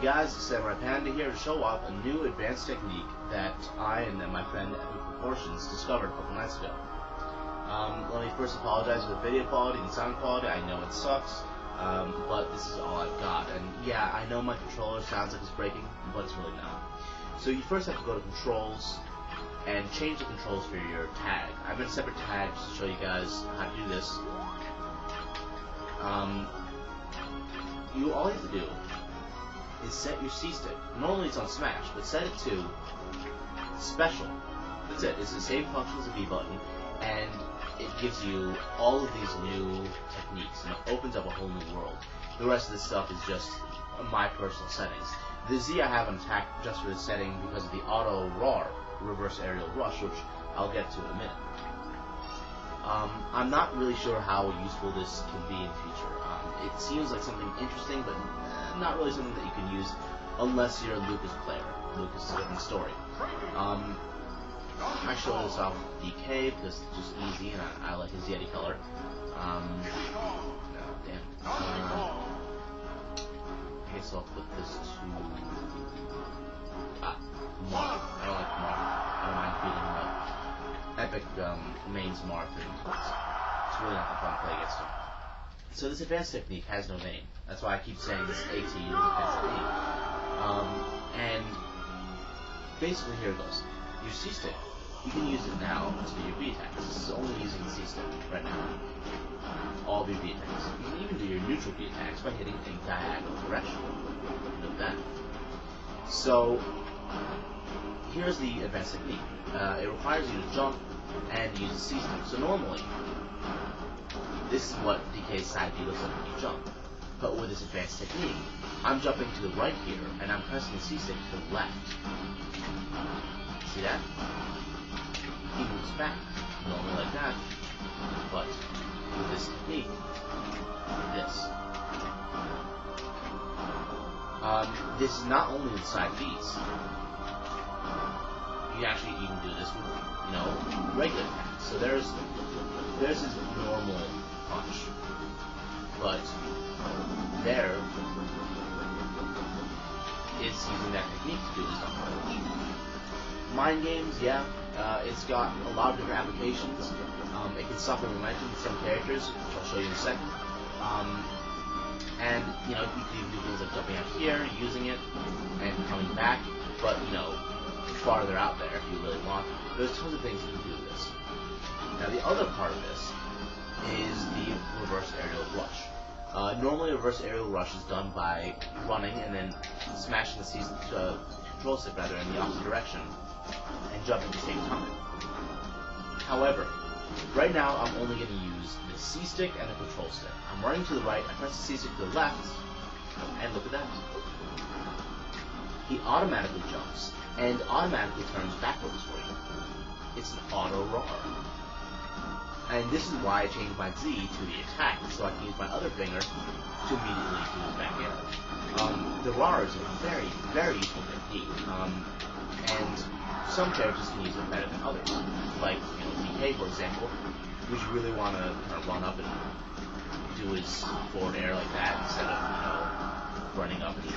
guys, it's Samurai Panda here to show off a new advanced technique that I and my friend Epic Proportions discovered a couple nights ago. Let me first apologize for the video quality and sound quality. I know it sucks, but this is all I've got. And yeah, I know my controller sounds like it's breaking, but it's really not. So you first have to go to Controls and change the controls for your tag. I've made a separate tag just to show you guys how to do this. All you have to do is set your C-stick. Normally it's on Smash, but set it to Special. That's it. It's the same function as the B button, and it gives you all of these new techniques, and it opens up a whole new world. The rest of this stuff is just my personal settings. The Z I have on attack just for this setting because of the auto RAR, reverse aerial rush, which I'll get to in a minute. I'm not really sure how useful this can be in the future. It seems like something interesting, but not really something that you can use unless you're a Lucas player. Lucas is a different story. I show this off with DK because it's just easy and I like his Yeti color. I guess I'll put this to Marth. I don't like Marth. I don't mind feeling Epic mains Marth, and it's really not that fun to play against him. So this advanced technique has no name. That's why I keep saying this ATU is advanced technique. And basically here it goes. Your C-stick, you can use it now to do your B attacks. This is only using the C-stick right now. All of your B attacks. You can even do your neutral B attacks by hitting a diagonal direction. Note that. So here's the advanced technique. It requires you to jump and use the C-stick. So normally, this is what DK's side B looks like when you jump. But with this advanced technique, I'm jumping to the right here, and I'm pressing the C-stick to the left. See that? He moves back, normally like that, but with this technique, this. This is not only with side Bs. You actually even do this with, regular attacks. So there's his normal punch, but there is using that technique to do his normal punch. Mind games, yeah, it's got a lot of different applications. It can suffer momentum with some characters, which I'll show you in a second. And you can even do things like jumping out here, using it, and coming back, but farther out there if you really want. There's tons of things you can do with this. Now the other part of this is the reverse aerial rush. Normally a reverse aerial rush is done by running and then smashing the control stick in the opposite direction and jumping at the same time. However, right now I'm only going to use the C stick and the control stick. I'm running to the right, I press the C stick to the left, and look at that. He automatically jumps and automatically turns backwards for you. It's an auto RAR. And this is why I changed my Z to the attack, so I can use my other finger to immediately move back in. The RAR is a very, very useful technique, and some characters can use it better than others. Like, DK, for example, would you really want to kind of run up and do his forward air like that instead of, running up and...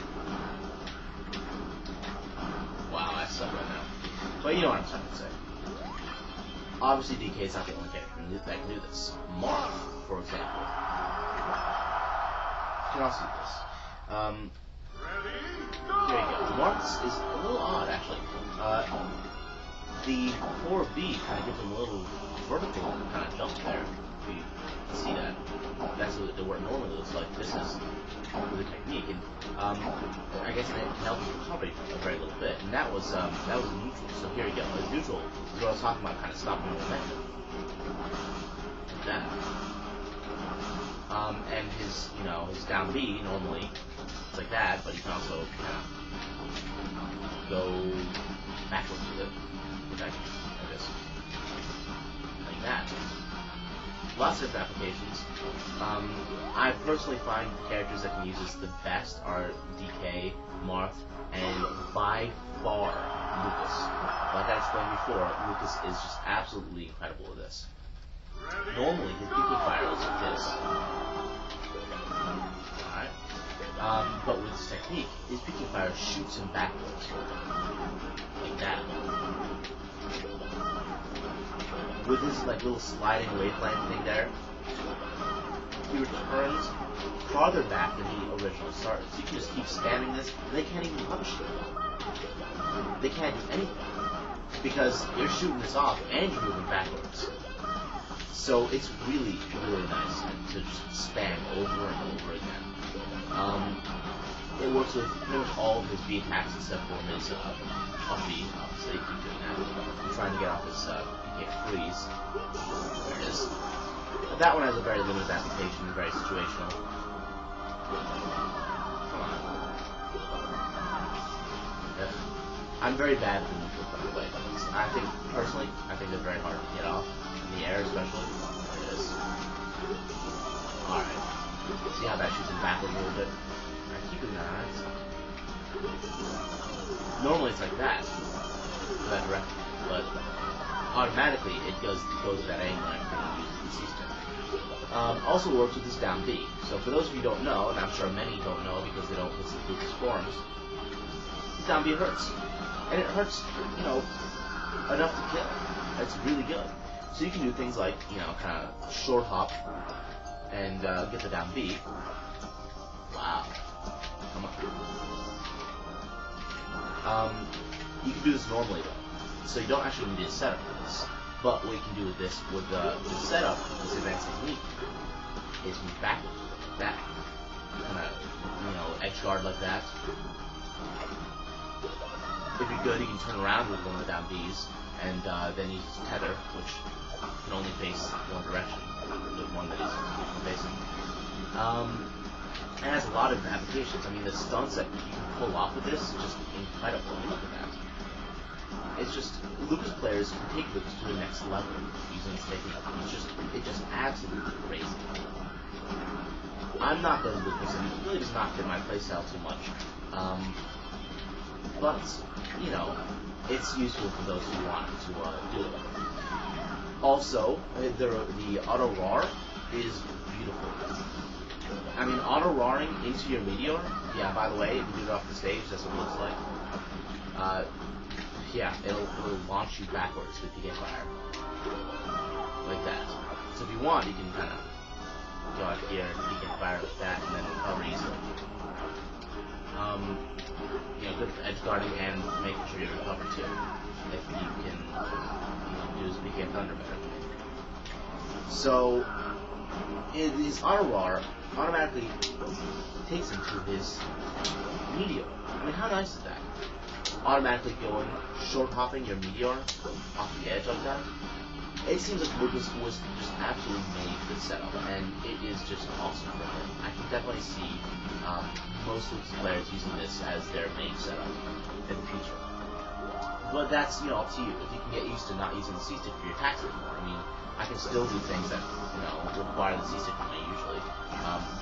Wow, I suck right now. But you know what I'm trying to say. Obviously, DK is not the only character that can do this. Marth, for example, can also do this. Here you go. Marth is a little odd, actually. The 4B kind of gives him a little vertical kind of jump there. You can see that. That's what it normally looks like. This is the technique, and I guess it helps recovery a very little bit. And that was neutral. So here you go. It's neutral is what I was talking about, kind of stopping the momentum. Like that. And his his down B normally it's like that, but you can also go backwards with it. Like this. Like that. Lots of different applications. I personally find the characters that can use this the best are DK, Marth, and by far Lucas. Like I explained before, Lucas is just absolutely incredible with this. Normally his equal fire is like this. Alright. But with this technique, his PK fire shoots him backwards. Like that. With his like little sliding waveland thing there, he returns farther back than he originally started. So you can just keep spamming this, and they can't even punish you. They can't do anything. Because you're shooting this off and you're moving backwards. So it's really, really nice to just spam over and over again. It works with pretty much all of his B attacks except for his up B, obviously. Keep doing that. I'm trying to get off his PK freeze. There it is. That one has a very limited application, very situational. Come on. I'm very bad at the neutral by the way. I think, personally, they're very hard to get off. In the air, especially. There it is. Alright. See how that shoots him backwards a little bit? Alright, keep doing that. Normally it's like that. That direction. But automatically it goes to that angle and everything uses the C-stick. Also works with this down B. So for those of you who don't know, and I'm sure many don't know because they don't listen to Lucas forums, down B hurts. And it hurts, enough to kill. It's really good. So you can do things like, kind of short hop and get the down B. Wow. Come on. You can do this normally though. So you don't actually need a setup for this. But what you can do with this, with the setup, this advanced technique, is move backwards like that. Kind of, edge guard like that. If you're good, you can turn around with one of the down Bs, and then use his tether, which can only face one direction, the one that he's facing. It has a lot of applications. I mean, the stunts that you can pull off with this is just incredible. Look at that. It's just, Lucas players can take Lucas to the next level using this technique. It's just absolutely crazy. I'm not good at Lucas, and it really does not fit my playstyle too much. But, it's useful for those who want to do it. Also, the auto-roar is beautiful. I mean, auto-roaring into your meteor, yeah, by the way, if you do it off the stage, that's what it looks like. Yeah, it'll launch you backwards with PK fire. Like that. So if you want, you can kind of go out here and PK fire like that, and then recover easily. Good for edge guarding and making sure you recover too. If you can, do his PK thunder better. So, his auto-roar automatically takes him to his meteor. I mean, how nice is that? Automatically going, short hopping your meteor off the edge like that. It seems like Lucas was just absolutely made for this setup, and it is just awesome for him. I can definitely see most Lucas players using this as their main setup in the future. But that's, up to you. If you can get used to not using the C-stick for your attacks anymore. I mean, I can still do things that, require the C-stick from me usually,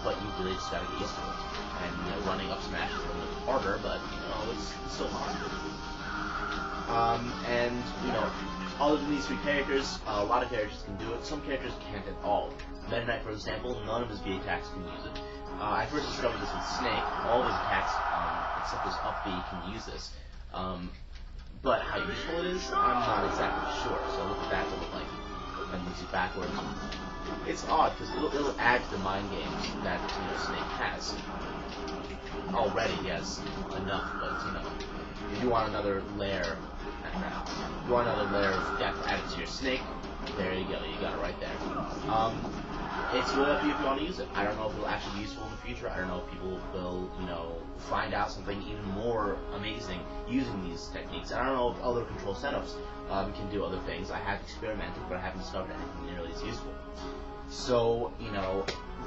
but you really just gotta get used to it. And, running up smash is a little bit harder, but, it's still hard. Other than these three characters, a lot of characters can do it. Some characters can't at all. Meta Knight, for example, none of his B attacks can use it. I first discovered this with Snake. All of his attacks, except his up B, can use this. But how useful it is, I'm not exactly sure. So look at that little, and moves you backwards. It's odd, because it'll add to the mind games that, Snake has. Already he has enough, but, if you want another layer, if you want another layer of depth added to your Snake, there you go, you got it right there. It's really up to you if you want to use it. I don't know if it'll actually be useful in the future. I don't know if people will, find out something even more amazing using these techniques. I don't know if other control setups can do other things. I have experimented, but I haven't discovered anything nearly as useful. So,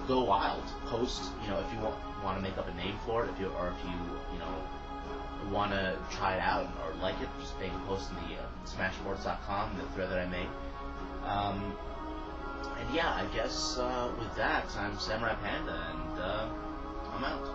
go wild. Post, if you want to make up a name for it, if you want to try it out or like it, just make a post in the SmashBoards.com, the thread that I made. And yeah, I guess with that, I'm Samurai Panda, and I'm out.